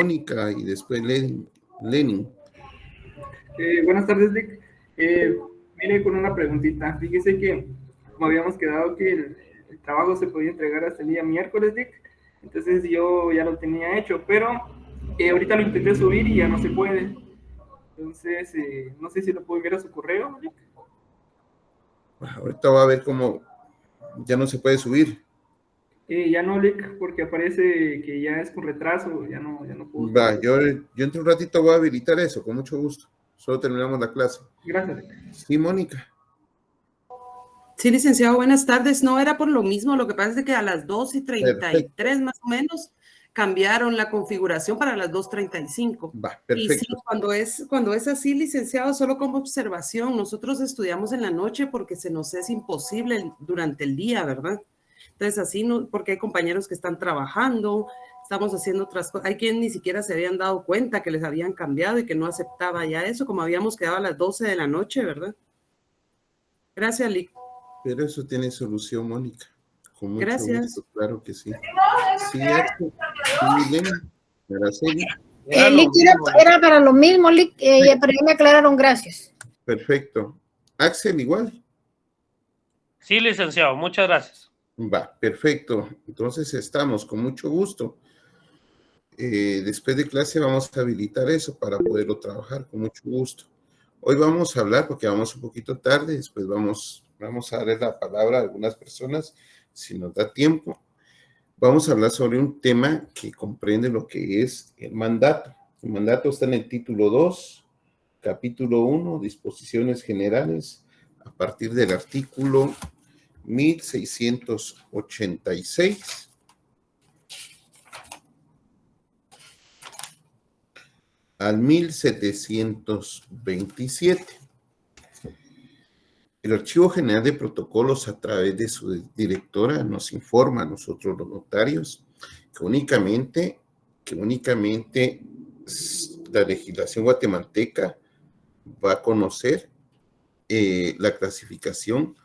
Mónica y después Lenin. Buenas tardes, Dick. Mire, con una preguntita. Fíjese que, como habíamos quedado que el trabajo se podía entregar hasta el día miércoles, Dick, entonces yo ya lo tenía hecho, pero ahorita lo intenté subir y ya no se puede. Entonces, no sé si lo puedo enviar a su correo, Dick. Ahorita va a ver cómo ya no se puede subir. Ya no, Dick, porque aparece que ya es con retraso, ya no puedo Va, subirlo. yo entre un ratito voy a habilitar eso, con mucho gusto. Solo terminamos la clase. Gracias, Dick. Sí, Mónica. Sí, licenciado, buenas tardes. No era por lo mismo, lo que pasa es que a las 2:33 Perfecto. más o menos cambiaron la configuración para las 2:35. Va, Y sí, perfecto. cuando es así, licenciado, solo como observación, nosotros estudiamos en la noche porque se nos es imposible durante el día, ¿verdad? Entonces así, no, porque hay compañeros que están trabajando, estamos haciendo otras cosas. Hay quienes ni siquiera se habían dado cuenta que les habían cambiado y que no aceptaba ya eso, como habíamos quedado a las 12 de la noche, ¿verdad? Gracias, Lic. Pero eso tiene solución, Mónica. Con mucho Gracias. gusto, claro que sí. Sí, Axel. Sí, Lenin. Araceli. Lic, era para lo mismo, Lic, pero ya me aclararon, gracias. Perfecto. Axel, igual. Sí, licenciado, muchas gracias. Va, perfecto. Entonces estamos con mucho gusto. Después de clase vamos a habilitar eso para poderlo trabajar con mucho gusto. Hoy vamos a hablar, porque vamos un poquito tarde, después vamos a darle la palabra a algunas personas, si nos da tiempo. Vamos a hablar sobre un tema que comprende lo que es el mandato. El mandato está en el título 2, capítulo 1, disposiciones generales, a partir del artículo 1686. Al 1727. El Archivo General de Protocolos, a través de su directora, nos informa a nosotros los notarios que únicamente la legislación guatemalteca va a conocer la clasificación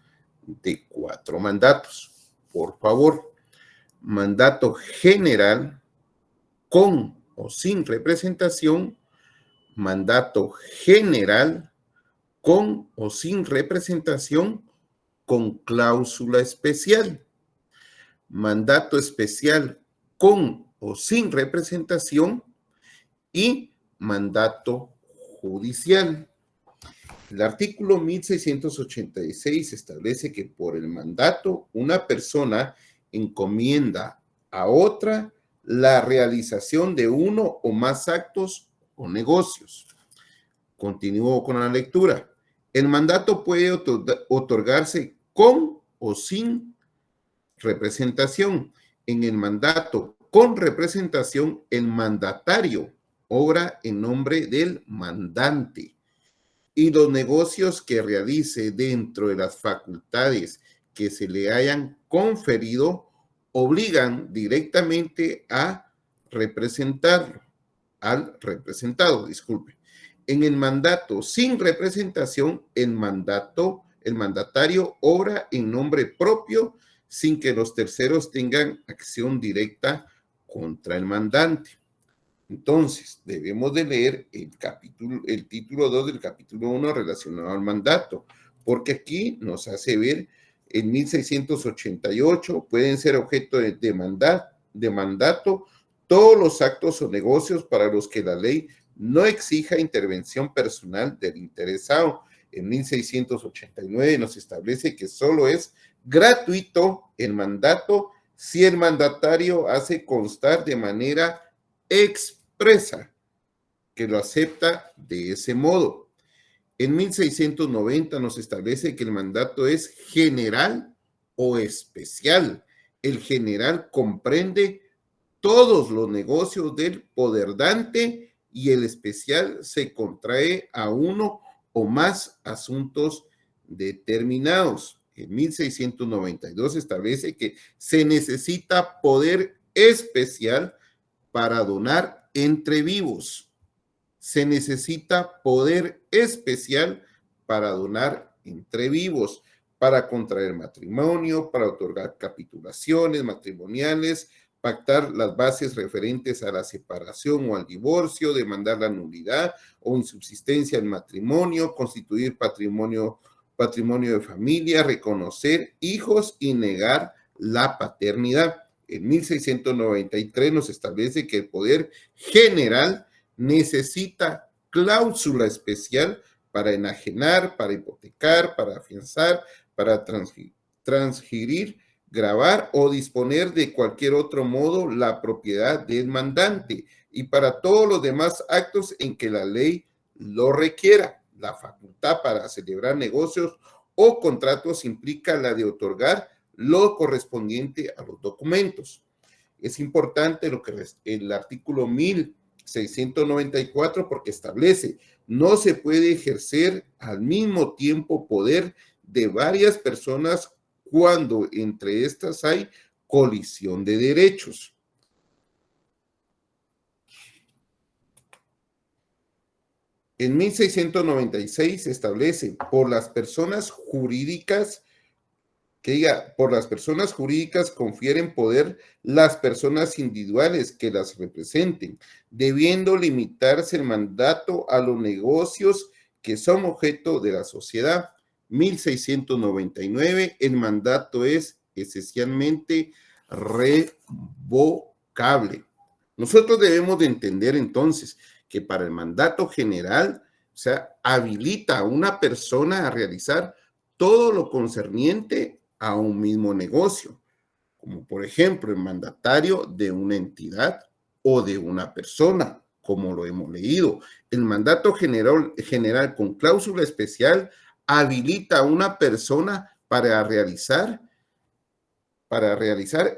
de 4 mandatos. Por favor, mandato general con o sin representación, mandato general con o sin representación con cláusula especial, mandato especial con o sin representación y mandato judicial. El artículo 1686 establece que por el mandato una persona encomienda a otra la realización de uno o más actos o negocios. Continúo con la lectura. El mandato puede otorgarse con o sin representación. En el mandato con representación, el mandatario obra en nombre del mandante y los negocios que realice dentro de las facultades que se le hayan conferido obligan directamente a representarlo, al representado, disculpe. En el mandato sin representación, el mandatario obra en nombre propio sin que los terceros tengan acción directa contra el mandante. Entonces, debemos de leer el título 2 del capítulo 1 relacionado al mandato, porque aquí nos hace ver en 1688 pueden ser objeto de mandato todos los actos o negocios para los que la ley no exija intervención personal del interesado. En 1689 nos establece que solo es gratuito el mandato si el mandatario hace constar de manera expresa que lo acepta de ese modo. En 1690 nos establece que el mandato es general o especial. El general comprende todos los negocios del poderdante y el especial se contrae a uno o más asuntos determinados. En 1692 establece que se necesita poder especial para donar entre vivos. Se necesita poder especial para donar entre vivos, para contraer matrimonio, para otorgar capitulaciones matrimoniales, pactar las bases referentes a la separación o al divorcio, demandar la nulidad o insubsistencia del matrimonio, constituir patrimonio de familia, reconocer hijos y negar la paternidad. En 1693 nos establece que el poder general necesita cláusula especial para enajenar, para hipotecar, para afianzar, para transferir, gravar o disponer de cualquier otro modo la propiedad del mandante y para todos los demás actos en que la ley lo requiera. La facultad para celebrar negocios o contratos implica la de otorgar lo correspondiente a los documentos. Es importante lo que el artículo 1694 porque establece: no se puede ejercer al mismo tiempo poder de varias personas cuando entre estas hay colisión de derechos. En 1696 se establece por las personas jurídicas confieren poder las personas individuales que las representen, debiendo limitarse el mandato a los negocios que son objeto de la sociedad. 1699, el mandato es esencialmente revocable. Nosotros debemos de entender entonces que para el mandato general, o sea, habilita a una persona a realizar todo lo concerniente a un mismo negocio, como por ejemplo el mandatario de una entidad o de una persona, como lo hemos leído. El mandato general con cláusula especial habilita a una persona para realizar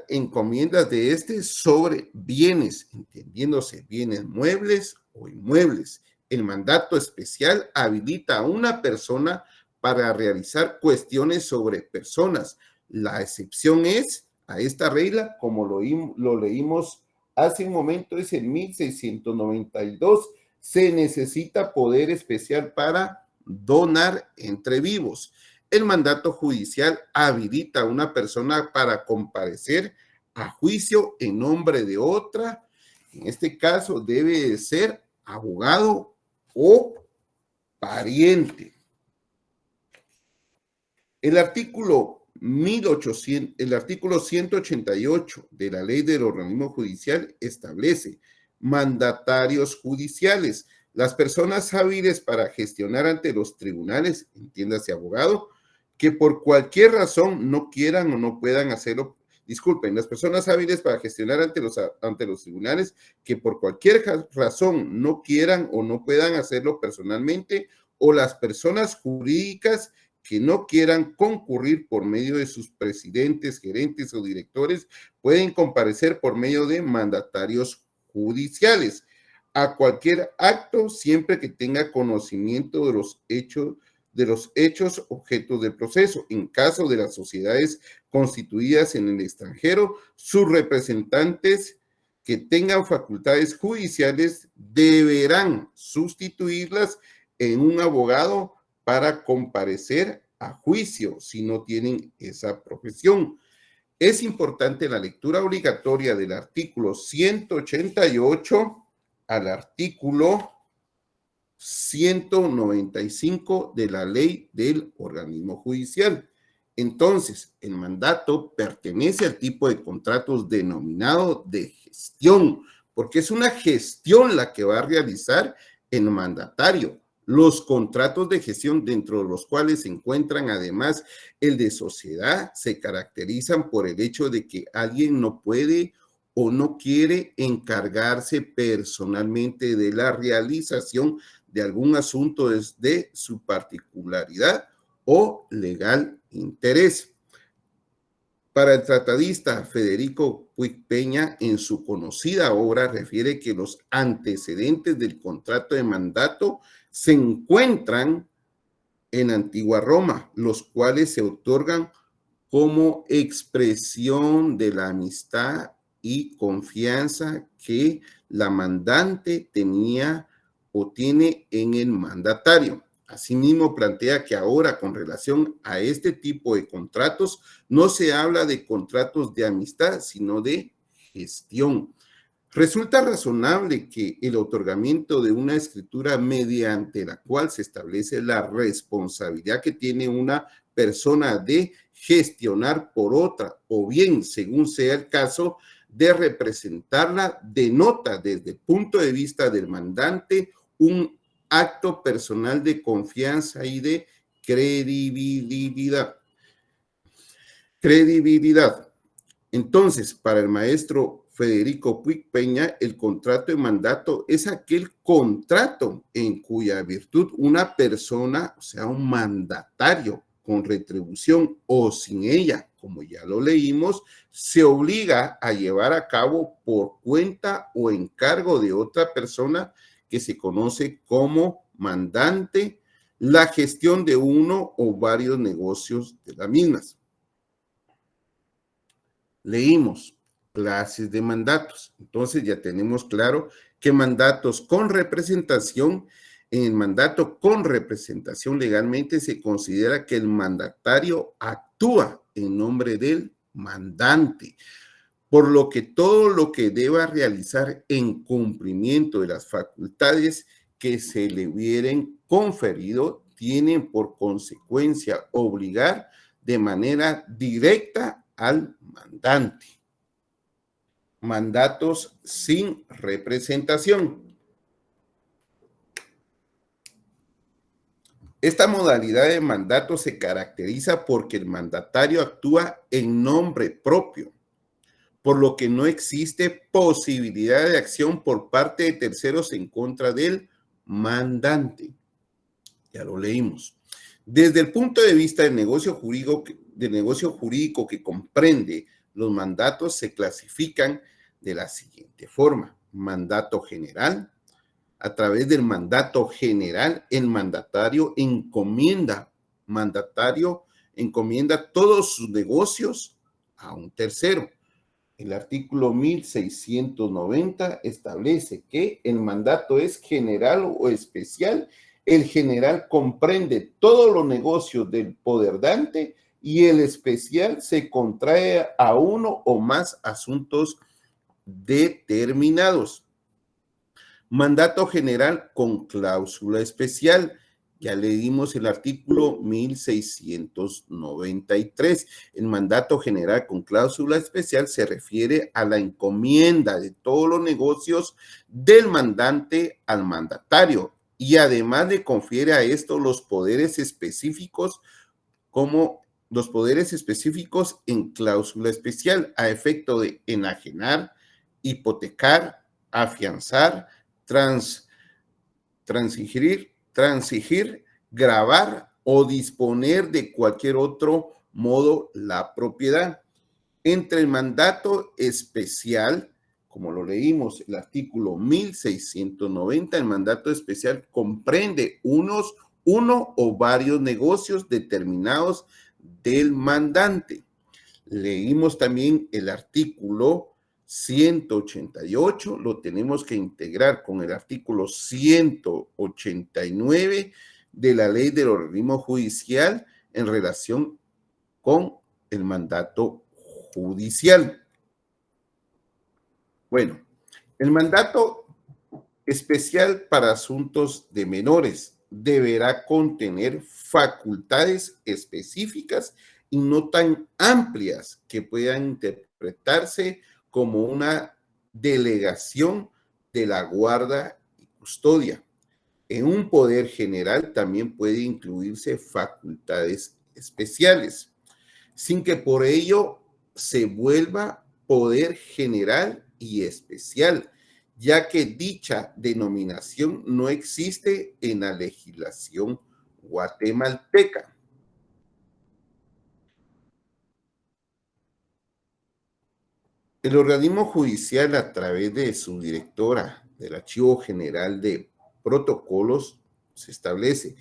encomiendas de sobre bienes, entendiéndose bienes muebles o inmuebles. El mandato especial habilita a una persona para realizar cuestiones sobre personas. La excepción es a esta regla, como lo leímos hace un momento, es en 1692, se necesita poder especial para donar entre vivos. El mandato judicial habilita a una persona para comparecer a juicio en nombre de otra. En este caso debe de ser abogado o pariente. El artículo 188 de la Ley del Organismo Judicial establece mandatarios judiciales. Las personas hábiles para gestionar ante los tribunales, entiéndase abogado, que por cualquier razón no quieran o no puedan hacerlo. Disculpen, las personas hábiles para gestionar ante los tribunales que por cualquier razón no quieran o no puedan hacerlo personalmente, o las personas jurídicas que no quieran concurrir por medio de sus presidentes, gerentes o directores, pueden comparecer por medio de mandatarios judiciales a cualquier acto siempre que tenga conocimiento de los hechos objeto del proceso. En caso de las sociedades constituidas en el extranjero, sus representantes que tengan facultades judiciales deberán sustituirlas en un abogado para comparecer a juicio si no tienen esa profesión. Es importante la lectura obligatoria del artículo 188 al artículo 195 de la Ley del Organismo Judicial. Entonces, el mandato pertenece al tipo de contratos denominado de gestión, porque es una gestión la que va a realizar el mandatario. Los contratos de gestión, dentro de los cuales se encuentran además el de sociedad, se caracterizan por el hecho de que alguien no puede o no quiere encargarse personalmente de la realización de algún asunto desde su particularidad o legal interés. Para el tratadista Federico Puig Peña, en su conocida obra, refiere que los antecedentes del contrato de mandato se encuentran en Antigua Roma, los cuales se otorgan como expresión de la amistad y confianza que la mandante tenía o tiene en el mandatario. Asimismo, plantea que ahora, con relación a este tipo de contratos, no se habla de contratos de amistad, sino de gestión. Resulta razonable que el otorgamiento de una escritura mediante la cual se establece la responsabilidad que tiene una persona de gestionar por otra, o bien, según sea el caso, de representarla, denota desde el punto de vista del mandante un acto personal de confianza y de credibilidad. Entonces, para el maestro Federico Puig Peña, el contrato de mandato es aquel contrato en cuya virtud una persona, o sea, un mandatario con retribución o sin ella, como ya lo leímos, se obliga a llevar a cabo por cuenta o encargo de otra persona que se conoce como mandante la gestión de uno o varios negocios de las mismas. Leímos clases de mandatos. Entonces ya tenemos claro que mandatos con representación, en el mandato con representación legalmente se considera que el mandatario actúa en nombre del mandante, por lo que todo lo que deba realizar en cumplimiento de las facultades que se le hubieran conferido tienen por consecuencia obligar de manera directa al mandante. Mandatos sin representación. Esta modalidad de mandato se caracteriza porque el mandatario actúa en nombre propio, por lo que no existe posibilidad de acción por parte de terceros en contra del mandante. Ya lo leímos. Desde el punto de vista del negocio jurídico que comprende los mandatos, se clasifican de la siguiente forma. Mandato general. A través del mandato general, el mandatario encomienda todos sus negocios a un tercero. El artículo 1690 establece que el mandato es general o especial. El general comprende todos los negocios del poderdante y el especial se contrae a uno o más asuntos determinados. Mandato general con cláusula especial. Ya le dimos el artículo 1693. El mandato general con cláusula especial se refiere a la encomienda de todos los negocios del mandante al mandatario y además le confiere a esto los poderes específicos como los poderes específicos en cláusula especial a efecto de enajenar, hipotecar, afianzar, transigir, gravar o disponer de cualquier otro modo la propiedad. Entre el mandato especial, como lo leímos, el artículo 1690, el mandato especial comprende uno o varios negocios determinados del mandante. Leímos también el artículo 188, lo tenemos que integrar con el artículo 189 de la Ley del Organismo Judicial en relación con el mandato judicial. Bueno, el mandato especial para asuntos de menores deberá contener facultades específicas y no tan amplias que puedan interpretarse como una delegación de la guarda y custodia. En un poder general también puede incluirse facultades especiales, sin que por ello se vuelva poder general y especial, ya que dicha denominación no existe en la legislación guatemalteca. El organismo judicial, a través de su directora del Archivo General de Protocolos, se establece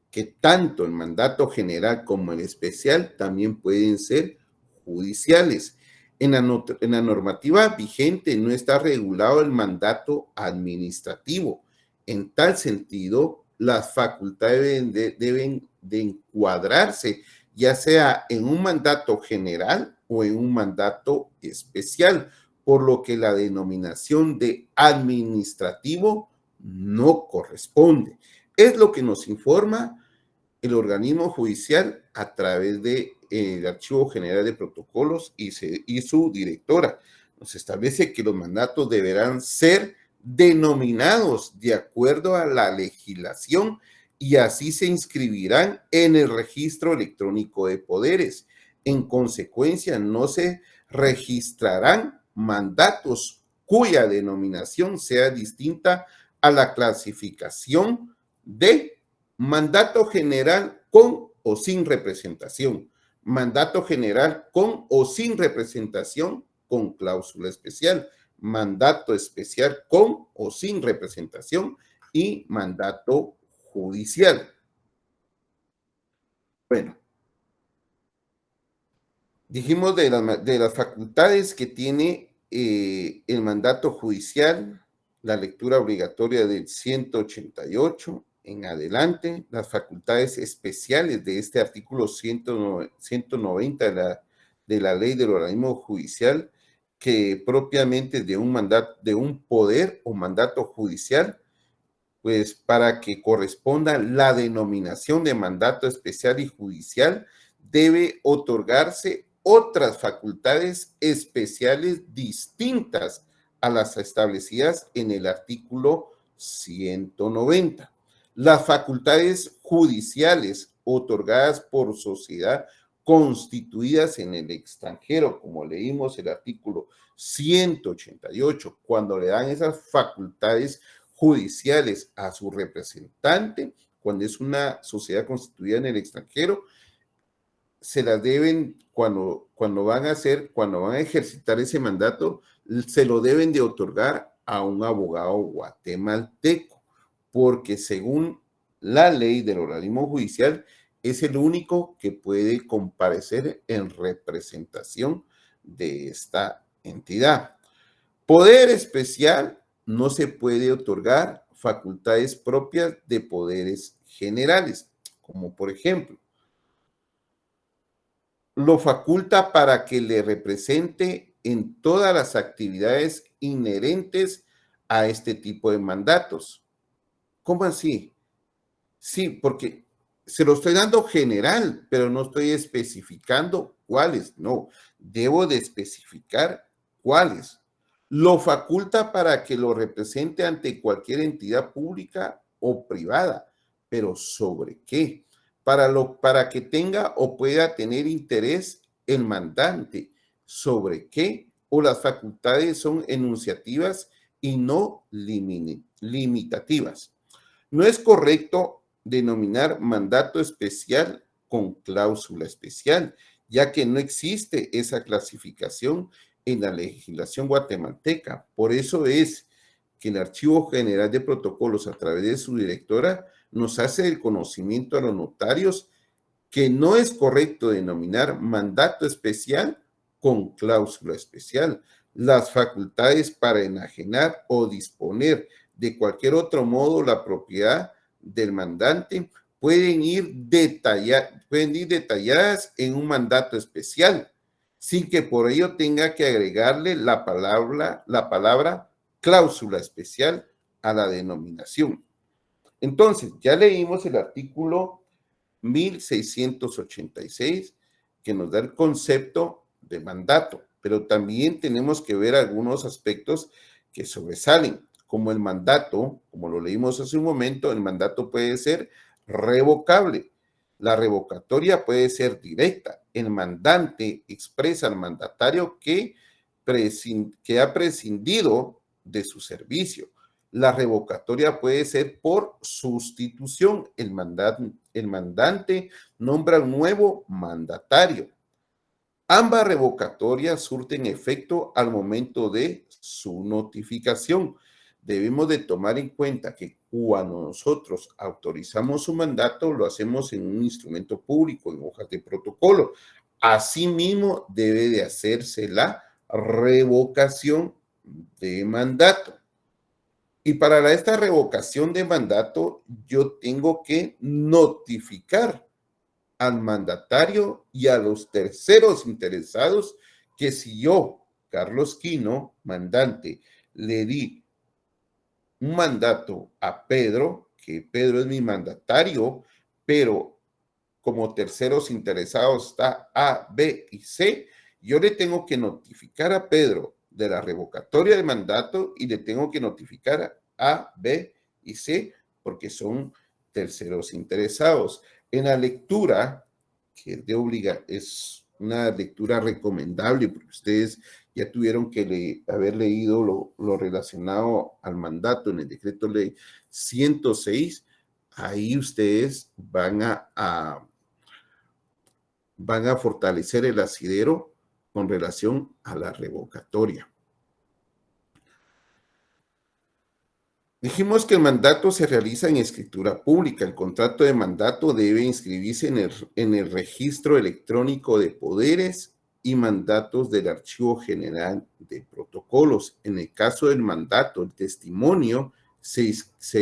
que tanto el mandato general como el especial también pueden ser judiciales. En la normativa vigente no está regulado el mandato administrativo. En tal sentido, las facultades deben de encuadrarse, ya sea en un mandato general o en un mandato especial, por lo que la denominación de administrativo no corresponde. Es lo que nos informa el organismo judicial a través del Archivo General de Protocolos y su directora. Nos establece que los mandatos deberán ser denominados de acuerdo a la legislación y así se inscribirán en el registro electrónico de poderes. En consecuencia, no se registrarán mandatos cuya denominación sea distinta a la clasificación de mandato general con o sin representación, mandato general con o sin representación con cláusula especial, mandato especial con o sin representación y mandato judicial. Bueno, dijimos de las facultades que tiene el mandato judicial, la lectura obligatoria del 188 en adelante, las facultades especiales de este artículo 190 de la ley del organismo judicial, que propiamente de un poder o mandato judicial, pues para que corresponda la denominación de mandato especial y judicial, debe otorgarse otras facultades especiales distintas a las establecidas en el artículo 190. Las facultades judiciales otorgadas por sociedad constituidas en el extranjero, como leímos el artículo 188, cuando le dan esas facultades judiciales a su representante, cuando es una sociedad constituida en el extranjero, se las deben, cuando van a ejercitar ese mandato, se lo deben de otorgar a un abogado guatemalteco, porque según la ley del organismo judicial, es el único que puede comparecer en representación de esta entidad. Poder especial no se puede otorgar facultades propias de poderes generales, como por ejemplo, lo faculta para que le represente en todas las actividades inherentes a este tipo de mandatos. ¿Cómo así? Sí, porque se lo estoy dando general, pero no estoy especificando cuáles. No, debo de especificar cuáles. Lo faculta para que lo represente ante cualquier entidad pública o privada, pero ¿sobre qué? Para que tenga o pueda tener interés el mandante. ¿Sobre qué? O las facultades son enunciativas y no limitativas. No es correcto denominar mandato especial con cláusula especial, ya que no existe esa clasificación en la legislación guatemalteca. Por eso es que el Archivo General de Protocolos, a través de su directora, nos hace el conocimiento a los notarios que no es correcto denominar mandato especial con cláusula especial. Las facultades para enajenar o disponer de cualquier otro modo la propiedad del mandante pueden ir detalladas en un mandato especial, sin que por ello tenga que agregarle la palabra cláusula especial a la denominación. Entonces, ya leímos el artículo 1686, que nos da el concepto de mandato, pero también tenemos que ver algunos aspectos que sobresalen, como el mandato, como lo leímos hace un momento, el mandato puede ser revocable, la revocatoria puede ser directa, el mandante expresa al mandatario que ha prescindido de su servicio. La revocatoria puede ser por sustitución. El mandante nombra un nuevo mandatario. Ambas revocatorias surten efecto al momento de su notificación. Debemos de tomar en cuenta que cuando nosotros autorizamos un mandato, lo hacemos en un instrumento público, en hojas de protocolo. Asimismo, debe de hacerse la revocación de mandato. Y para esta revocación de mandato, yo tengo que notificar al mandatario y a los terceros interesados que si yo Carlos Quino, mandante, le di un mandato a Pedro, que Pedro es mi mandatario, pero como terceros interesados está A, B y C, yo le tengo que notificar a Pedro de la revocatoria de mandato y le tengo que notificar a B y C porque son terceros interesados. En la lectura, que es una lectura recomendable porque ustedes ya tuvieron que haber leído lo relacionado al mandato en el decreto ley 106, ahí ustedes van a fortalecer el asidero con relación a la revocatoria. Dijimos que el mandato se realiza en escritura pública. El contrato de mandato debe inscribirse en el registro electrónico de poderes y mandatos del Archivo General de Protocolos. En el caso del mandato, el testimonio se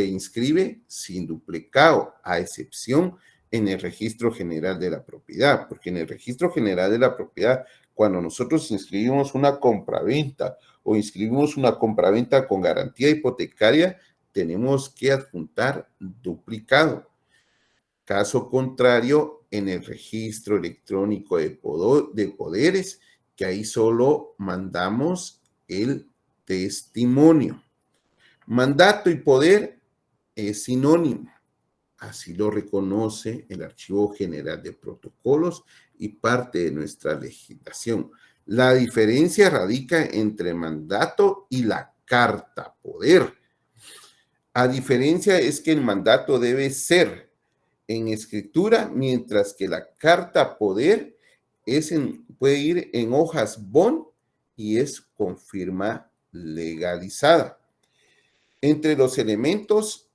inscribe sin duplicado, a excepción en el Registro General de la Propiedad, porque en el Registro General de la Propiedad, cuando nosotros inscribimos una compraventa o inscribimos una compraventa con garantía hipotecaria, tenemos que adjuntar duplicado. Caso contrario, en el registro electrónico de poderes, que ahí solo mandamos el testimonio. Mandato y poder es sinónimo. Así lo reconoce el Archivo General de Protocolos y parte de nuestra legislación. La diferencia radica entre mandato y la carta poder. A diferencia es que el mandato debe ser en escritura, mientras que la carta poder puede ir en hojas bond y es con firma legalizada. Entre los elementos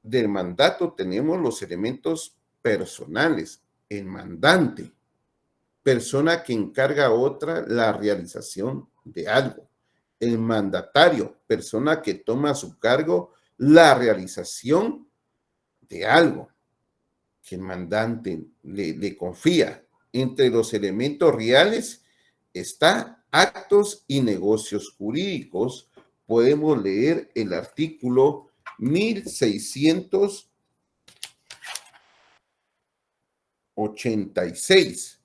del mandato tenemos los elementos personales. El mandante, persona que encarga a otra la realización de algo. El mandatario, persona que toma a su cargo la realización de algo que el mandante le confía. Entre los elementos reales está actos y negocios jurídicos. Podemos leer el artículo 1686.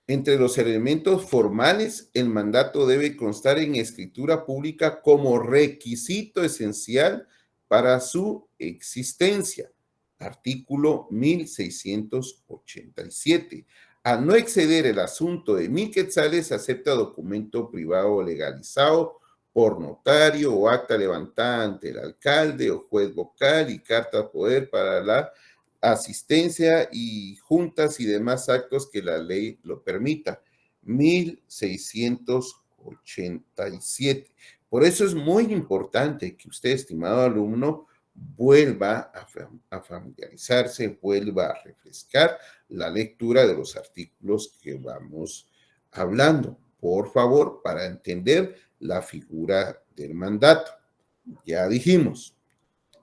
Entre los elementos formales, el mandato debe constar en escritura pública como requisito esencial para su existencia. Artículo 1687. Al no exceder el asunto de 1,000 quetzales, acepta documento privado legalizado por notario o acta levantada ante el alcalde o juez vocal y carta poder para la asistencia y juntas y demás actos que la ley lo permita. 1687. Por eso es muy importante que usted, estimado alumno, vuelva a familiarizarse, vuelva a refrescar la lectura de los artículos que vamos hablando, por favor, para entender la figura del mandato. Ya dijimos,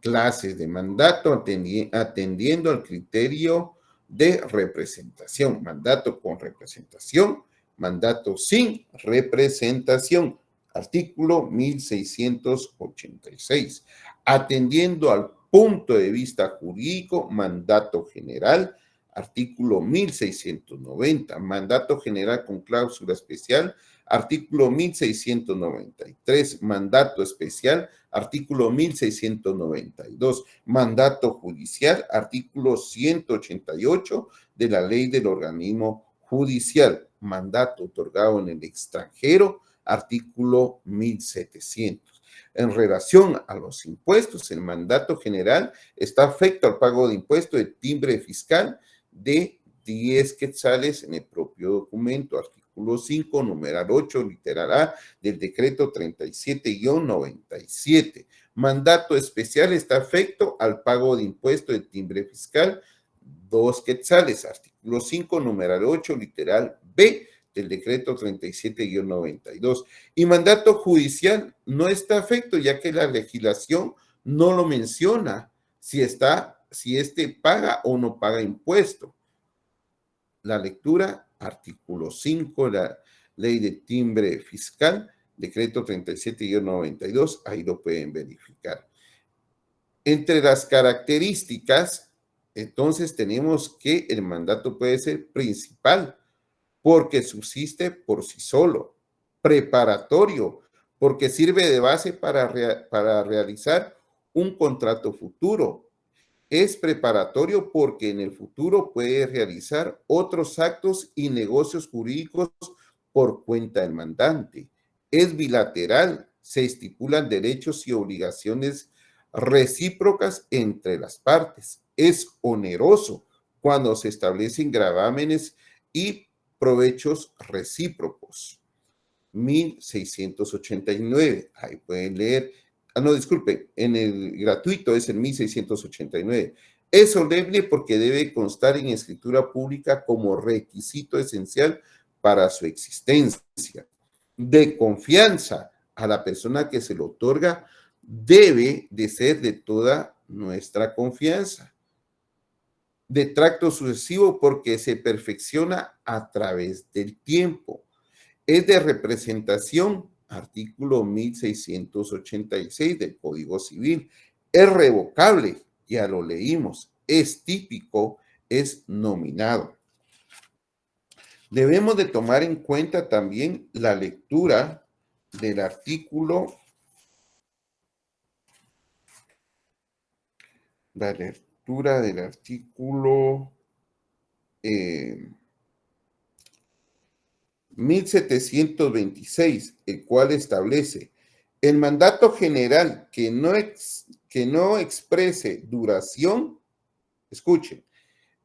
clases de mandato atendiendo al criterio de representación, mandato con representación, mandato sin representación, artículo 1686, atendiendo al punto de vista jurídico, mandato general, artículo 1690, mandato general con cláusula especial, artículo 1693, mandato especial, artículo 1692, mandato judicial, artículo 188 de la ley del organismo judicial, mandato otorgado en el extranjero, artículo 1700. En relación a los impuestos, el mandato general está afecto al pago de impuestos de timbre fiscal de 10 quetzales en el propio documento, artículo 5, numeral 8, literal A, del decreto 37-97. Mandato especial está afecto al pago de impuesto de timbre fiscal, 2 quetzales, artículo 5, numeral 8, literal B, del decreto 37-92. Y mandato judicial no está afecto, ya que la legislación no lo menciona, si este paga o no paga impuesto. La lectura, artículo 5, ley de timbre fiscal, decreto 37-92, ahí lo pueden verificar. Entre las características, entonces tenemos que el mandato puede ser principal, porque subsiste por sí solo, preparatorio, porque sirve de base para realizar un contrato futuro. Es preparatorio porque en el futuro puede realizar otros actos y negocios jurídicos por cuenta del mandante. Es bilateral, se estipulan derechos y obligaciones recíprocas entre las partes. Es oneroso cuando se establecen gravámenes y provechos recíprocos. 1689, ahí pueden leer. No, disculpe, en el gratuito es el 1689. Es solemne porque debe constar en escritura pública como requisito esencial para su existencia. De confianza a la persona que se lo otorga, debe de ser de toda nuestra confianza. De tracto sucesivo porque se perfecciona a través del tiempo. Es de representación, artículo 1686 del Código Civil. Es revocable, ya lo leímos. Es típico, es nominado. Debemos de tomar en cuenta también la lectura del artículo, la lectura del artículo 1726, el cual establece el mandato general que no exprese duración. Escuchen,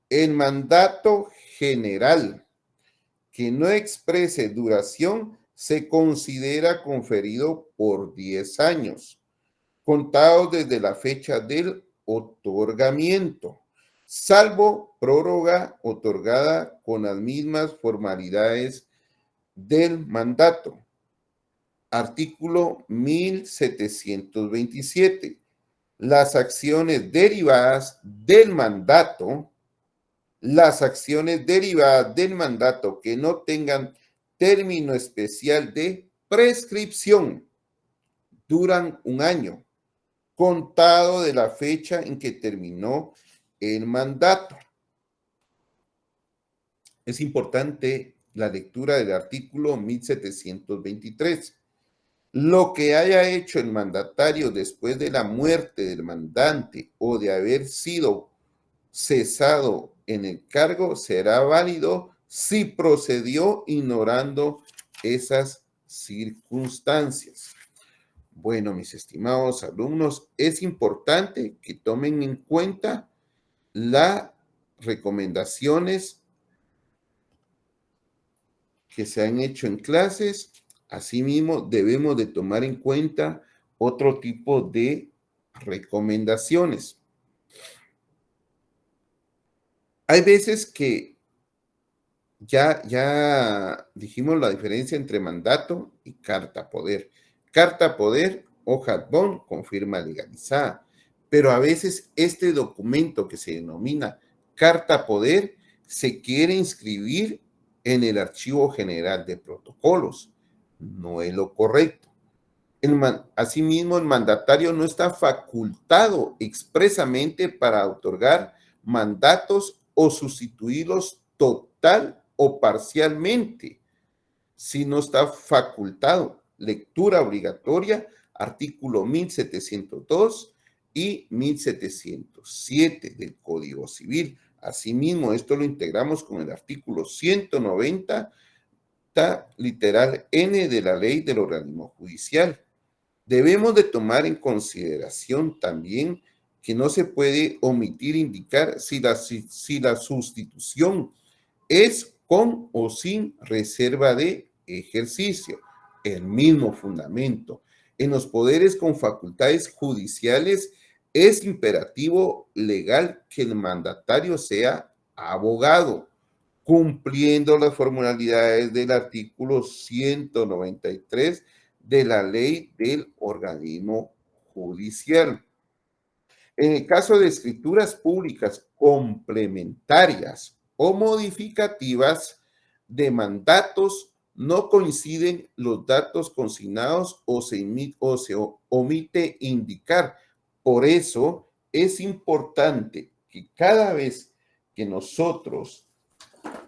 el mandato general que no exprese duración se considera conferido por 10 años, contados desde la fecha del otorgamiento, salvo prórroga otorgada con las mismas formalidades del mandato. Artículo 1727. Las acciones derivadas del mandato, que no tengan término especial de prescripción duran un año, contado de la fecha en que terminó el mandato. Es importante la lectura del artículo 1723. Lo que haya hecho el mandatario después de la muerte del mandante o de haber sido cesado en el cargo será válido si procedió ignorando esas circunstancias. Bueno, mis estimados alumnos, es importante que tomen en cuenta las recomendaciones que se han hecho en clases. Asimismo, debemos de tomar en cuenta otro tipo de recomendaciones. Hay veces que ya dijimos la diferencia entre mandato y carta poder. Carta poder, hoja ad bon, confirma legalizada. Pero a veces este documento que se denomina carta poder se quiere inscribir en el Archivo General de Protocolos. No es lo correcto. Asimismo, el mandatario no está facultado expresamente para otorgar mandatos o sustituirlos total o parcialmente. Si no está facultado, lectura obligatoria, artículo 1702 y 1707 del Código Civil. Asimismo, esto lo integramos con el artículo 190, literal N de la ley del organismo judicial. Debemos de tomar en consideración también que no se puede omitir indicar si la sustitución es con o sin reserva de ejercicio. El mismo fundamento. En los poderes con facultades judiciales es imperativo legal que el mandatario sea abogado, cumpliendo las formalidades del artículo 193 de la ley del organismo judicial. En el caso de escrituras públicas complementarias o modificativas de mandatos no coinciden los datos consignados o se omite indicar. Por eso es importante que cada vez que nosotros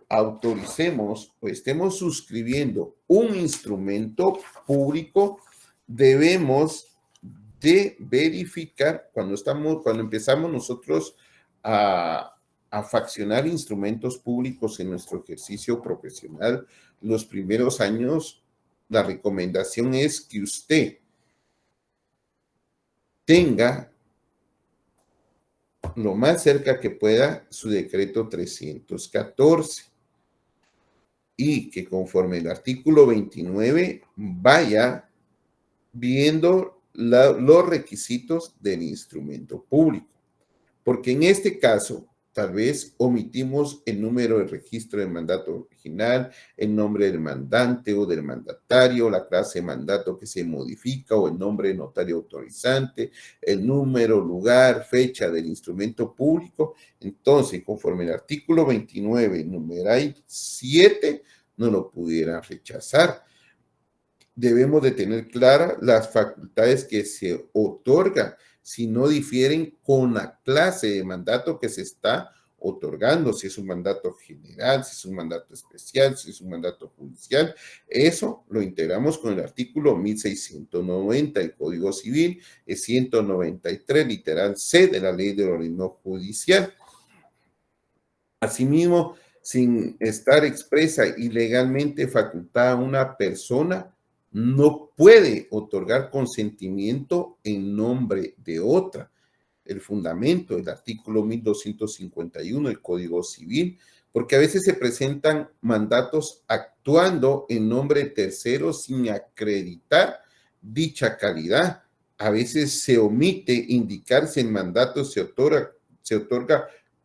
autoricemos o estemos suscribiendo un instrumento público, debemos de verificar cuando empezamos nosotros a faccionar instrumentos públicos en nuestro ejercicio profesional, los primeros años, la recomendación es que usted tenga lo más cerca que pueda su decreto 314 y que conforme el artículo 29 vaya viendo los requisitos del instrumento público. Porque en este caso, tal vez omitimos el número de registro de mandato original, el nombre del mandante o del mandatario, la clase de mandato que se modifica o el nombre de notario autorizante, el número, lugar, fecha del instrumento público. Entonces, conforme el artículo 29, numeral 7, no lo pudieran rechazar. Debemos de tener claras las facultades que se otorgan si no difieren con la clase de mandato que se está otorgando, si es un mandato general, si es un mandato especial, si es un mandato judicial. Eso lo integramos con el artículo 1690 del Código Civil, es 193, literal C de la Ley del Organismo Judicial. Asimismo, sin estar expresa y legalmente facultada una persona, no puede otorgar consentimiento en nombre de otra. El fundamento del artículo 1251 del Código Civil, porque a veces se presentan mandatos actuando en nombre de terceros sin acreditar dicha calidad. A veces se omite indicar si el mandato se otorga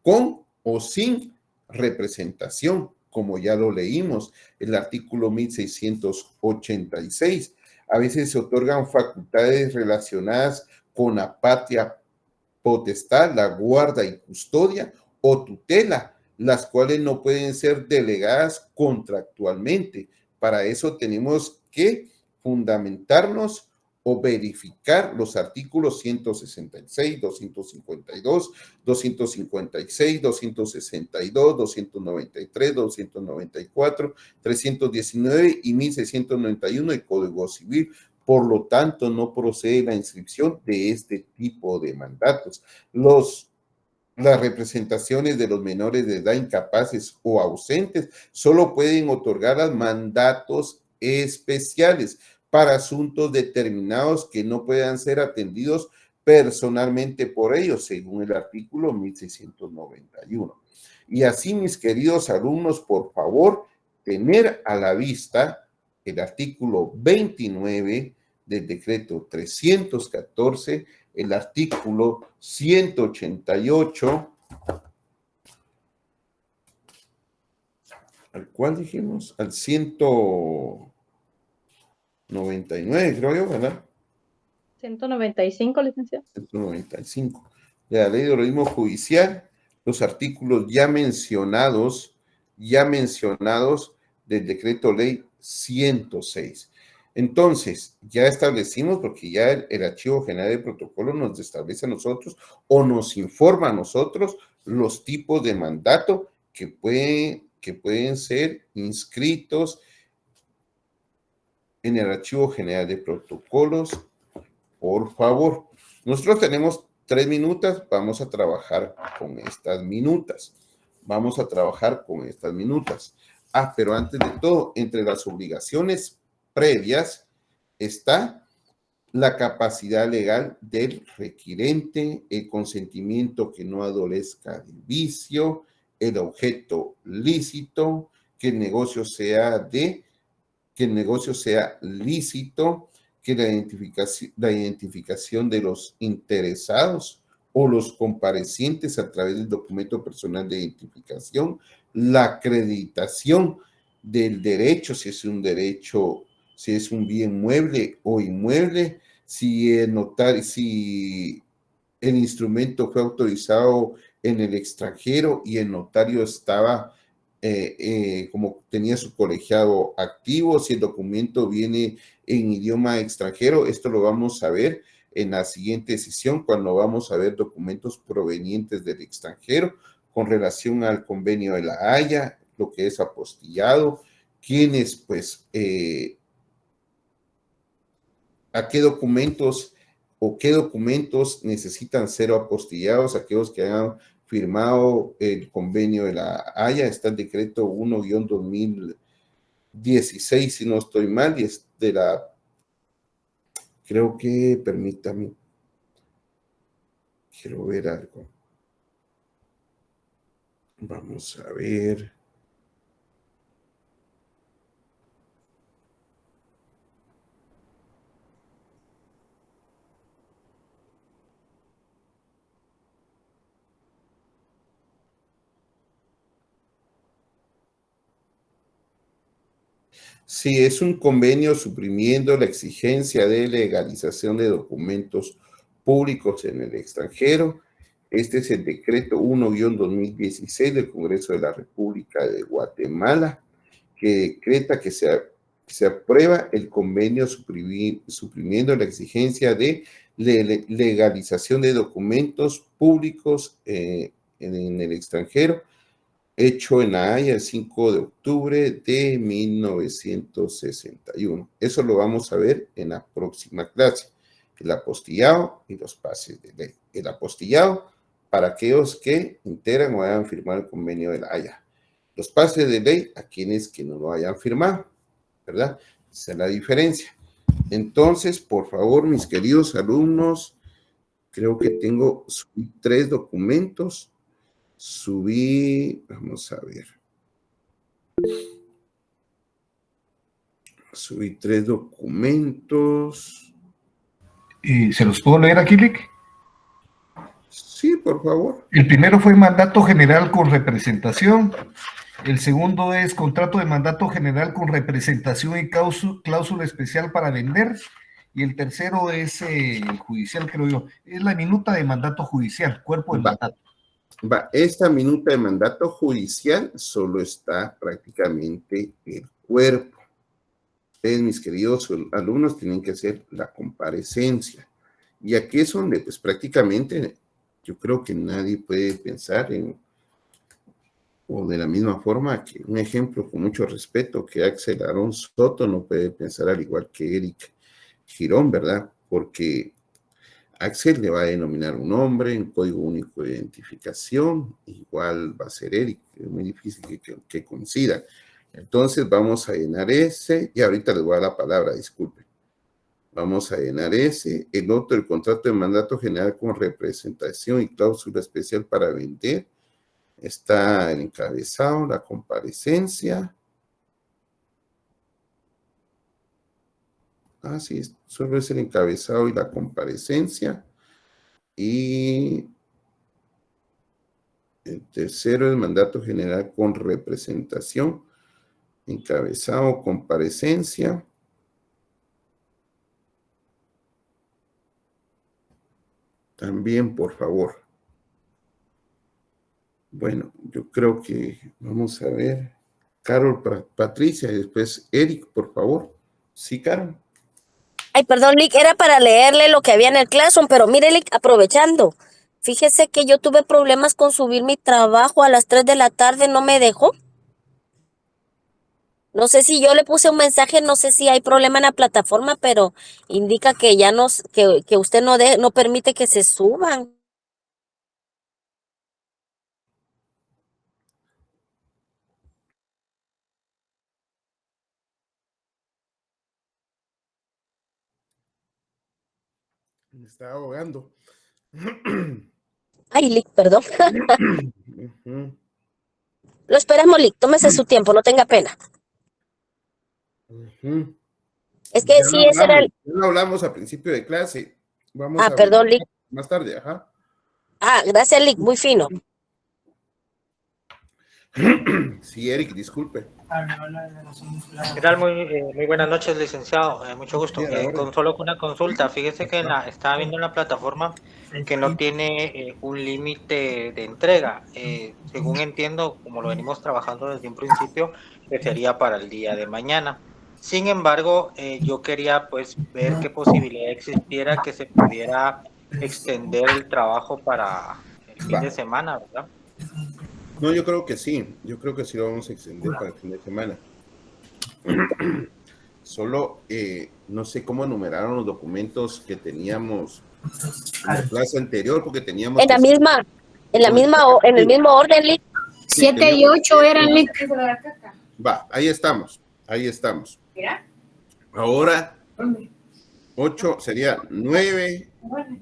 con o sin representación, como ya lo leímos, el artículo 1686. A veces se otorgan facultades relacionadas con la patria potestad, la guarda y custodia o tutela, las cuales no pueden ser delegadas contractualmente. Para eso tenemos que fundamentarnos o verificar los artículos 166, 252, 256, 262, 293, 294, 319 y 1691 del Código Civil. Por lo tanto, no procede la inscripción de este tipo de mandatos. Las representaciones de los menores de edad incapaces o ausentes solo pueden otorgar mandatos especiales para asuntos determinados que no puedan ser atendidos personalmente por ellos, según el artículo 1691. Y así, mis queridos alumnos, por favor, tener a la vista el artículo 29 del decreto 314, el artículo 188, al cual dijimos, al 199, creo yo, ¿verdad? 195, licenciado. 195. De la Ley de Organismo Judicial, los artículos ya mencionados del decreto ley 106. Entonces, ya establecimos, porque ya el Archivo General de Protocolo nos establece a nosotros o nos informa a nosotros los tipos de mandato que pueden ser inscritos en el Archivo General de Protocolos. Por favor, nosotros tenemos 3 minutos, vamos a trabajar con estas minutas. Pero antes de todo, entre las obligaciones previas está la capacidad legal del requirente, el consentimiento que no adolezca del vicio, el objeto lícito, que el negocio sea lícito, que la identificación de los interesados o los comparecientes a través del documento personal de identificación, la acreditación del derecho, si es un derecho, si es un bien mueble o inmueble, si el instrumento fue autorizado en el extranjero y el notario estaba como tenía su colegiado activo, si el documento viene en idioma extranjero. Esto lo vamos a ver en la siguiente sesión, cuando vamos a ver documentos provenientes del extranjero con relación al convenio de la Haya, lo que es apostillado, quienes, pues, a qué documentos o qué documentos necesitan ser apostillados, aquellos que hayan firmado el convenio de la Haya. Está el decreto 1-2016, si no estoy mal, y es de la, creo que, permítame, quiero ver algo. Vamos a ver. Sí, es un convenio suprimiendo la exigencia de legalización de documentos públicos en el extranjero. Este es el decreto 1-2016 del Congreso de la República de Guatemala, que decreta que se aprueba el convenio suprimiendo la exigencia de legalización de documentos públicos en el extranjero, hecho en La Haya el 5 de octubre de 1961. Eso lo vamos a ver en la próxima clase. El apostillado y los pases de ley. El apostillado para aquellos que integran o hayan firmado el convenio de La Haya. Los pases de ley a quienes que no lo hayan firmado, ¿verdad? Esa es la diferencia. Entonces, por favor, mis queridos alumnos, creo que tengo 3 documentos. Vamos a ver. Subí 3 documentos. ¿Se los puedo leer aquí, Lick? Sí, por favor. El primero fue mandato general con representación. El segundo es contrato de mandato general con representación y cláusula especial para vender. Y el tercero es judicial, creo yo. Es la minuta de mandato judicial, cuerpo de mandato. Esta minuta de mandato judicial solo está prácticamente el cuerpo. Ustedes, mis queridos alumnos, tienen que hacer la comparecencia. Y aquí es donde, pues, prácticamente yo creo que nadie puede pensar o de la misma forma que un ejemplo con mucho respeto, que Axel Aarón Soto no puede pensar al igual que Eric Girón, ¿verdad? Porque Axel le va a denominar un nombre, un código único de identificación, igual va a ser Eric, es muy difícil que coincida. Entonces vamos a llenar ese, y ahorita les voy a dar la palabra, disculpen. Vamos a llenar ese. El otro, el contrato de mandato general con representación y cláusula especial para vender. Está el encabezado, la comparecencia. Sí, solo es el encabezado y la comparecencia. Y el tercero es el mandato general con representación, encabezado, comparecencia. También, por favor. Bueno, yo creo que vamos a ver. Carol, Patricia, y después Eric, por favor. Sí, Carol. Ay, perdón, Lick, era para leerle lo que había en el Classroom, pero mire, Lick, aprovechando, fíjese que yo tuve problemas con subir mi trabajo a las 3 de la tarde, no me dejó. No sé si yo le puse un mensaje, no sé si hay problema en la plataforma, pero indica que ya que usted no permite que se suban. Me está ahogando. Ay, Lick, perdón. Lo esperamos, Lick, tómese su tiempo, no tenga pena. Es que sí, ese era el... Ya lo hablamos a principio de clase. Vamos a perdón, Lick. Más tarde, ajá. Gracias, Lick, muy fino. Sí, Eric, disculpe. ¿Qué tal? Muy buenas noches, licenciado. Mucho gusto. Sí, a la orden. Solo con una consulta. Fíjese que estaba viendo en la plataforma que no tiene un límite de entrega. Según entiendo, como lo venimos trabajando desde un principio, que sería para el día de mañana. Sin embargo, yo quería pues ver qué posibilidad existiera que se pudiera extender el trabajo para el fin de semana, ¿verdad? No, yo creo que sí. Yo creo que sí lo vamos a extender para el fin de semana. Solo no sé cómo enumeraron los documentos que teníamos en la clase anterior, porque teníamos... En el mismo orden, Lick. 7 y 8 eran, Lick. Va, ahí estamos. Ahí estamos. Ahora, 8 sería 9,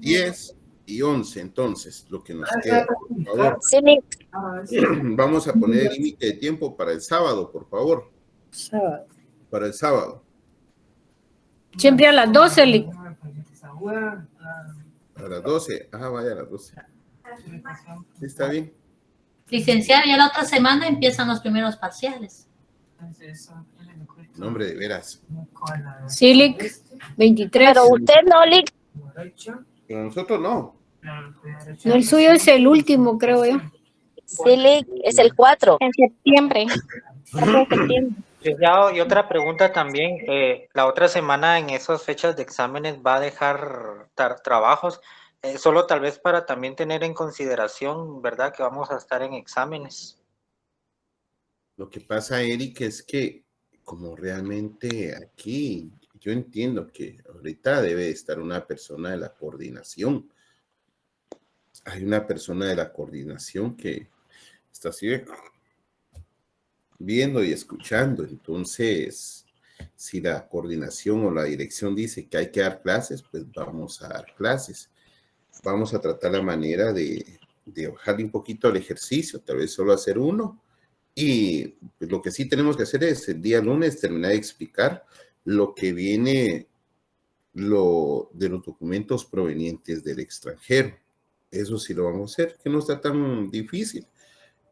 10 y 11. Entonces, lo que nos queda, por favor. Sí, Lick. Vamos a poner el límite de tiempo para el sábado, por favor. Para el sábado. Siempre a las 12, Lick. A las 12. Ah, vaya, a las 12. Sí, está bien. Licenciada, ya la otra semana empiezan los primeros parciales. No, hombre, de veras. Sí, Lick. 23. Pero usted no, Lick. Pero nosotros no. No, el suyo es el último, creo yo. Sí, Lick, es el 4. En septiembre. 4 de septiembre. Licenciado, y otra pregunta también, la otra semana en esas fechas de exámenes va a dejar trabajos, solo tal vez para también tener en consideración, ¿verdad? Que vamos a estar en exámenes. Lo que pasa, Eric, es que como realmente aquí, yo entiendo que ahorita debe estar una persona de la coordinación. Hay una persona de la coordinación que está así viendo y escuchando. Entonces, si la coordinación o la dirección dice que hay que dar clases, pues vamos a dar clases. Vamos a tratar la manera de bajarle un poquito al ejercicio, tal vez solo hacer uno. Y pues, lo que sí tenemos que hacer es el día lunes terminar de explicar lo que viene de los documentos provenientes del extranjero. Eso sí lo vamos a hacer, que no está tan difícil.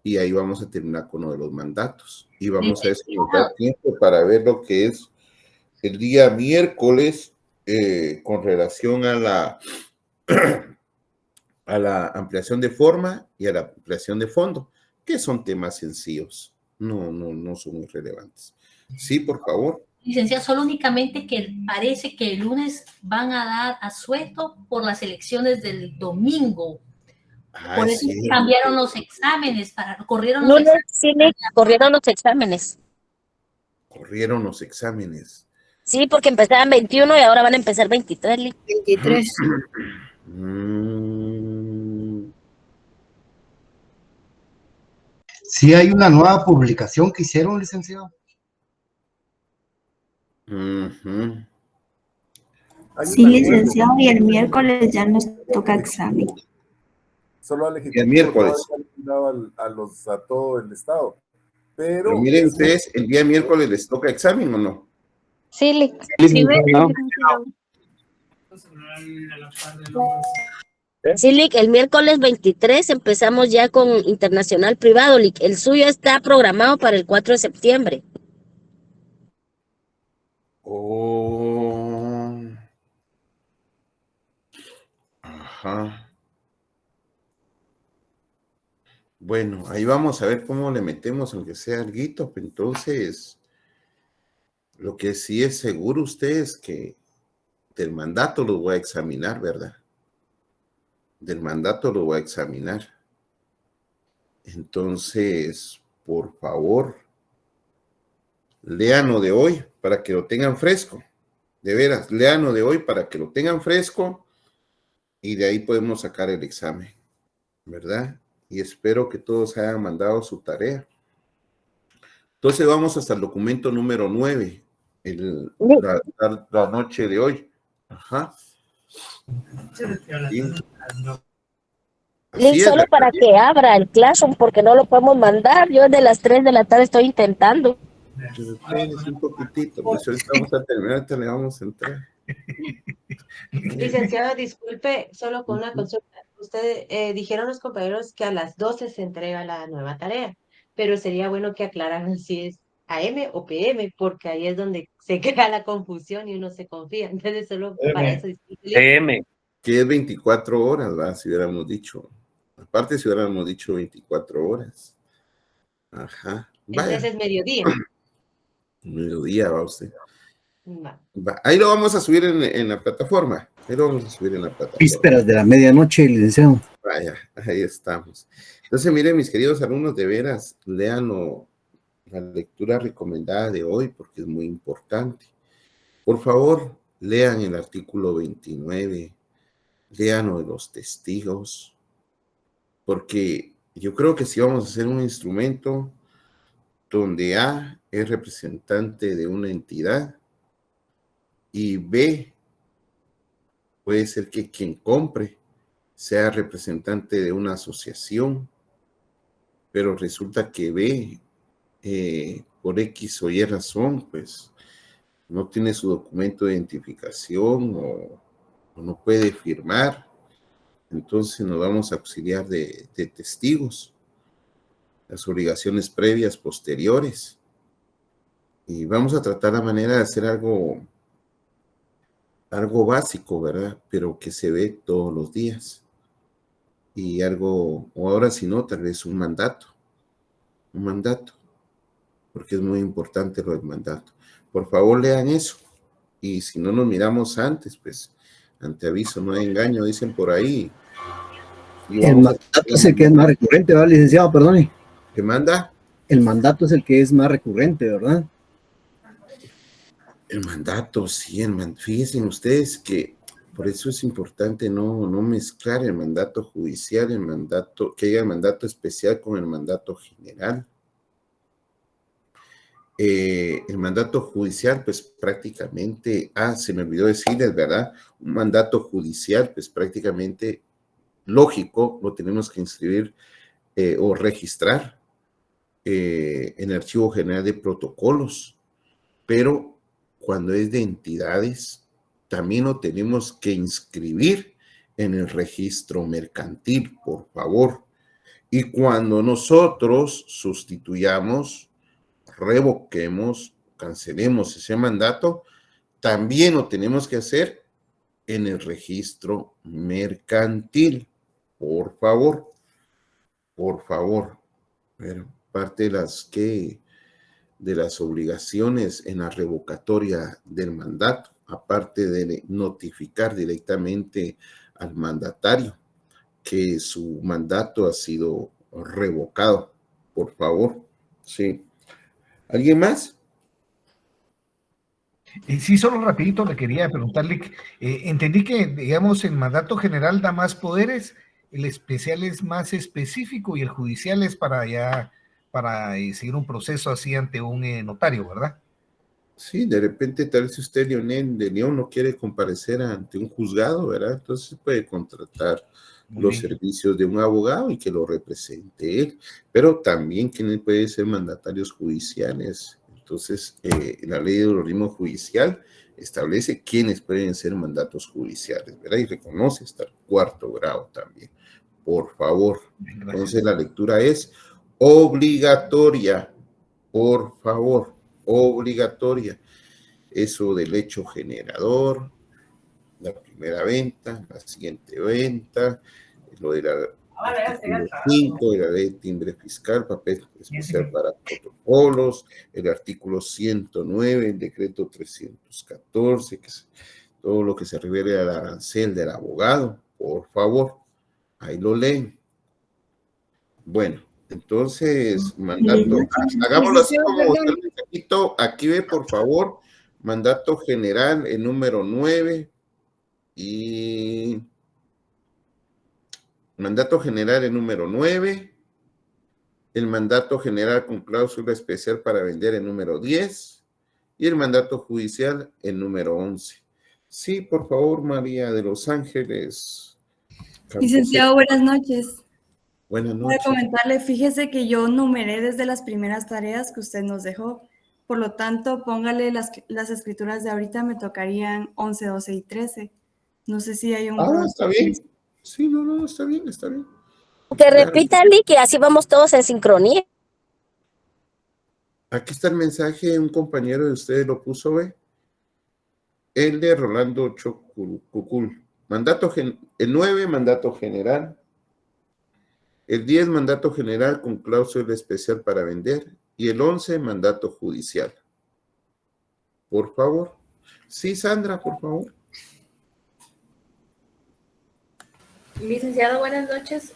Y ahí vamos a terminar con uno de los mandatos. Y vamos a ver si nos da tiempo para ver lo que es el día miércoles con relación a la ampliación de forma y a la ampliación de fondo, que son temas sencillos, no son muy relevantes. Sí, por favor. Licenciado, solo únicamente que parece que el lunes van a dar asueto por las elecciones del domingo. Por eso Sí. cambiaron los exámenes, corrieron No, los exámenes. sí, Lick, corrieron los exámenes. Corrieron los exámenes. Sí, porque empezaban 21 y ahora van a empezar 23, Lick. 23. Sí hay una nueva publicación que hicieron, licenciado. Sí, licenciado, y el miércoles ya nos toca examen. Solo al Ejecutivo, el miércoles. A todo el Estado. Pero miren ustedes, el día miércoles les toca examen, ¿o no? Sí, Lick. Sí, Lick, el miércoles 23 empezamos ya con internacional privado, Lick. El suyo está programado para el 4 de septiembre. Oh. Ajá. Bueno, ahí vamos a ver cómo le metemos, aunque sea alguito. Entonces, lo que sí es seguro ustedes que del mandato lo voy a examinar, ¿verdad? Del mandato lo voy a examinar. Entonces, por favor, léanlo de hoy para que lo tengan fresco. De veras, léanlo de hoy para que lo tengan fresco y de ahí podemos sacar el examen, ¿verdad? Y espero que todos hayan mandado su tarea. Entonces vamos hasta el documento número 9, la noche de hoy. Ajá. Lick, solo para que abra el Classroom, porque no lo podemos mandar. Yo desde las 3 de la tarde estoy intentando. Espérense un poquitito, pues ahorita vamos a terminar, ahorita le vamos a entrar. Licenciado, disculpe, solo con una consulta. Usted dijeron los compañeros que a las 12 se entrega la nueva tarea. pero sería bueno que aclararan si es AM o PM, porque ahí es donde se crea la confusión y uno se confía. Entonces, solo para eso. PM. Que es 24 horas, ¿verdad? Si hubiéramos dicho. Aparte, si hubiéramos dicho 24 horas. Ajá. Vaya. Entonces es mediodía. Mediodía, va usted. Va. Va. Ahí lo vamos a subir en la plataforma. Ahí lo vamos a subir en la plataforma. Vísperas de la medianoche, licenciado. Vaya, ahí estamos. Entonces, miren, mis queridos alumnos, de veras, léanlo, la lectura recomendada de hoy, porque es muy importante. Por favor, lean el artículo 29, lean lo de los testigos, porque yo creo que si vamos a hacer un instrumento donde A es representante de una entidad y B puede ser que quien compre sea representante de una asociación, pero resulta que B, por X o Y razón, pues no tiene su documento de identificación o no puede firmar, entonces nos vamos a auxiliar de testigos, las obligaciones previas, posteriores, y vamos a tratar la manera de hacer algo básico, ¿verdad? Pero que se ve todos los días. Y algo, o ahora si no, tal vez un mandato, porque es muy importante lo del mandato. Por favor, lean eso. Y si no nos miramos antes, pues, ante aviso, no hay engaño, dicen por ahí. El mandato es el que es más recurrente, ¿verdad, licenciado? Perdone. ¿Qué manda? El mandato es el que es más recurrente, ¿verdad? El mandato, sí, fíjense ustedes que por eso es importante no mezclar el mandato judicial, que haya el mandato especial con el mandato general. El mandato judicial, pues prácticamente, se me olvidó decirles, ¿verdad? Un mandato judicial, pues prácticamente lógico, lo tenemos que inscribir o registrar en el Archivo General de Protocolos, pero cuando es de entidades, también lo tenemos que inscribir en el registro mercantil, por favor. Y cuando nosotros sustituyamos, revoquemos, cancelemos ese mandato, también lo tenemos que hacer en el registro mercantil, por favor. Pero parte de las obligaciones en la revocatoria del mandato, aparte de notificar directamente al mandatario que su mandato ha sido revocado, por favor. Sí. ¿Alguien más? Sí, solo rapidito le quería preguntarle, entendí que, digamos, el mandato general da más poderes, el especial es más específico y el judicial es para seguir un proceso así ante un notario, ¿verdad? Sí, de repente tal vez usted, de León, no quiere comparecer ante un juzgado, ¿verdad? Entonces puede contratar los servicios de un abogado y que lo represente él, pero también quienes pueden ser mandatarios judiciales. Entonces, la ley de organismo judicial establece quiénes pueden ser mandatos judiciales, ¿verdad? Y reconoce hasta el 4º grado también, por favor. Entonces, la lectura es obligatoria, por favor, obligatoria. Eso del hecho generador, la primera venta, la siguiente venta, lo de la 5 de la ley de timbre fiscal, papel especial para protocolos, el artículo 109, el decreto 314, que es todo lo que se refiere al arancel del abogado, por favor, ahí lo leen. Bueno, entonces, mandato, hagámoslo así como el mensajito, aquí ve, por favor, mandato general, el número 9, y mandato general el número 9, el mandato general con cláusula especial para vender el número 10 y el mandato judicial el número 11. Sí, por favor, María de Los Ángeles. Licenciado, buenas noches. Buenas Voy noches. a comentarle, fíjese que yo numeré desde las primeras tareas que usted nos dejó. Por lo tanto, póngale las escrituras de ahorita, me tocarían 11, 12 y 13. No sé si hay un... Está bien. Sí, no, está bien. Que repita, Lick, y así vamos todos en sincronía. Aquí está el mensaje, un compañero de ustedes lo puso, ¿ve? El de Rolando Chocucul. El 9, mandato general. El 10, mandato general con cláusula especial para vender. Y el 11, mandato judicial. Por favor. Sí, Sandra, por favor. Licenciado, buenas noches.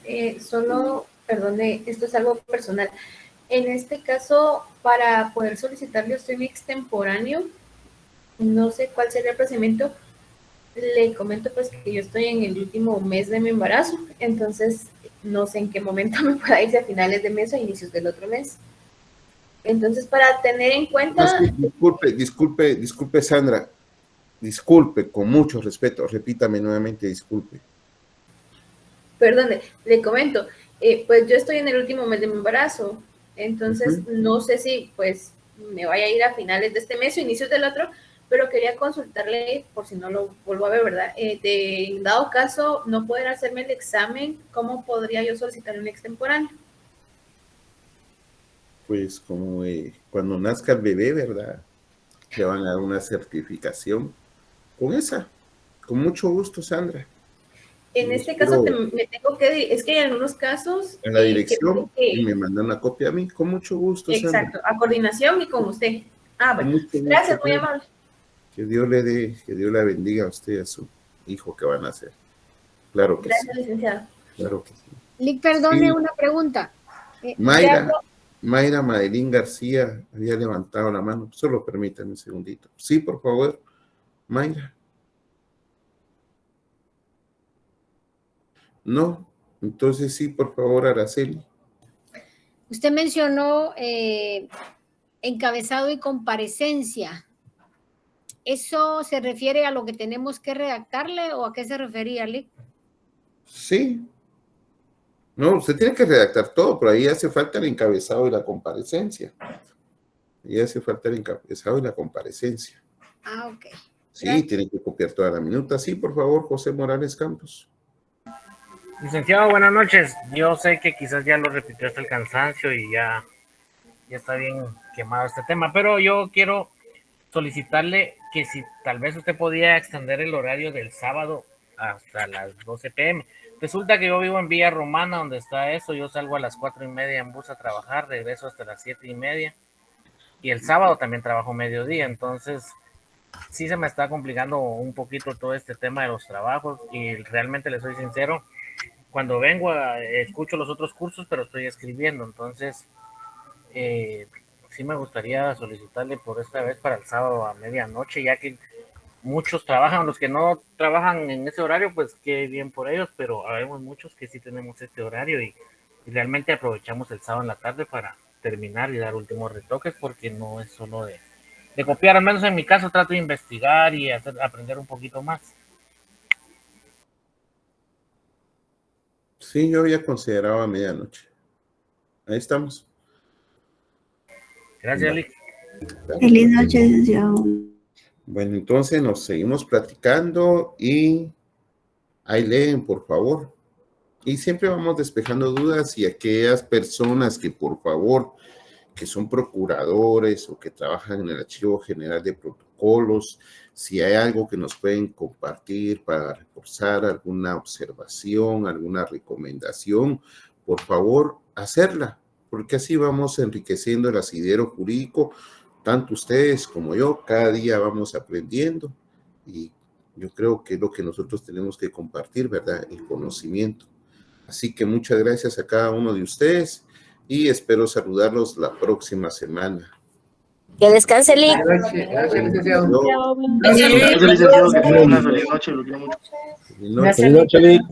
Perdone, esto es algo personal. En este caso, para poder solicitarle usted un extemporáneo, no sé cuál sería el procedimiento. Le comento pues que yo estoy en el último mes de mi embarazo, entonces no sé en qué momento me pueda ir, si a finales de mes o inicios del otro mes. Entonces, para tener en cuenta... Disculpe, Sandra. Disculpe, con mucho respeto. Repítame nuevamente, disculpe. Perdone, le comento. Pues yo estoy en el último mes de mi embarazo, entonces no sé si pues me vaya a ir a finales de este mes o inicios del otro, pero quería consultarle, por si no lo vuelvo a ver, ¿verdad? En dado caso, no poder hacerme el examen, ¿cómo podría yo solicitar un extemporáneo? Pues como cuando nazca el bebé, ¿verdad? Le van a dar una certificación con esa. Con mucho gusto, Sandra. En este caso me tengo que... Es que hay algunos casos... En la dirección y me mandan una copia a mí. Con mucho gusto, Sandra. Exacto, a coordinación y con usted. Bueno, gracias, muy amable. Que Dios le dé, que Dios la bendiga a usted y a su hijo que van a hacer. Claro que gracias, sí. Licenciado. Claro que sí. Lic, perdone, sí. Una pregunta. Mayra Madeline García había levantado la mano. Solo permítanme un segundito. Sí, por favor. Mayra. No. Entonces sí, por favor, Araceli. Usted mencionó encabezado y comparecencia. ¿Eso se refiere a lo que tenemos que redactarle o a qué se refería, Lic? Sí. No, usted tiene que redactar todo, pero ahí hace falta el encabezado y la comparecencia. Ahí hace falta el encabezado y la comparecencia. Ah, ok. Sí, gracias. Tiene que copiar toda la minuta. Sí, por favor, José Morales Campos. Licenciado, buenas noches. Yo sé que quizás ya lo repitió hasta el cansancio y ya está bien quemado este tema, pero yo quiero solicitarle que si tal vez usted podía extender el horario del sábado hasta las 12 p.m. Resulta que yo vivo en Villa Romana, donde está eso. Yo salgo a las 4:30 en bus a trabajar, regreso hasta las 7:30. Y el sábado también trabajo mediodía. Entonces, sí se me está complicando un poquito todo este tema de los trabajos. Y realmente le soy sincero, cuando vengo escucho los otros cursos, pero estoy escribiendo. Entonces, sí me gustaría solicitarle por esta vez para el sábado a medianoche, ya que muchos trabajan, los que no trabajan en ese horario, pues qué bien por ellos, pero habemos muchos que sí tenemos este horario y realmente aprovechamos el sábado en la tarde para terminar y dar últimos retoques, porque no es solo de copiar. Al menos en mi caso trato de investigar y aprender un poquito más. Sí, yo había considerado a medianoche. Ahí estamos. Gracias, Lic. Feliz noche, licenciado. Bueno, entonces nos seguimos platicando y ahí leen, por favor. Y siempre vamos despejando dudas, y aquellas personas que, por favor, que son procuradores o que trabajan en el Archivo General de Protocolos, si hay algo que nos pueden compartir para reforzar alguna observación, alguna recomendación, por favor, hacerla, porque así vamos enriqueciendo el asidero jurídico. Tanto ustedes como yo, cada día vamos aprendiendo, y yo creo que es lo que nosotros tenemos que compartir, ¿verdad? El conocimiento. Así que muchas gracias a cada uno de ustedes y espero saludarlos la próxima semana. Que descanse, Lic. Gracias, licenciado. Gracias, licenciado. Feliz noche, lo quiero mucho. Feliz noche, Lic.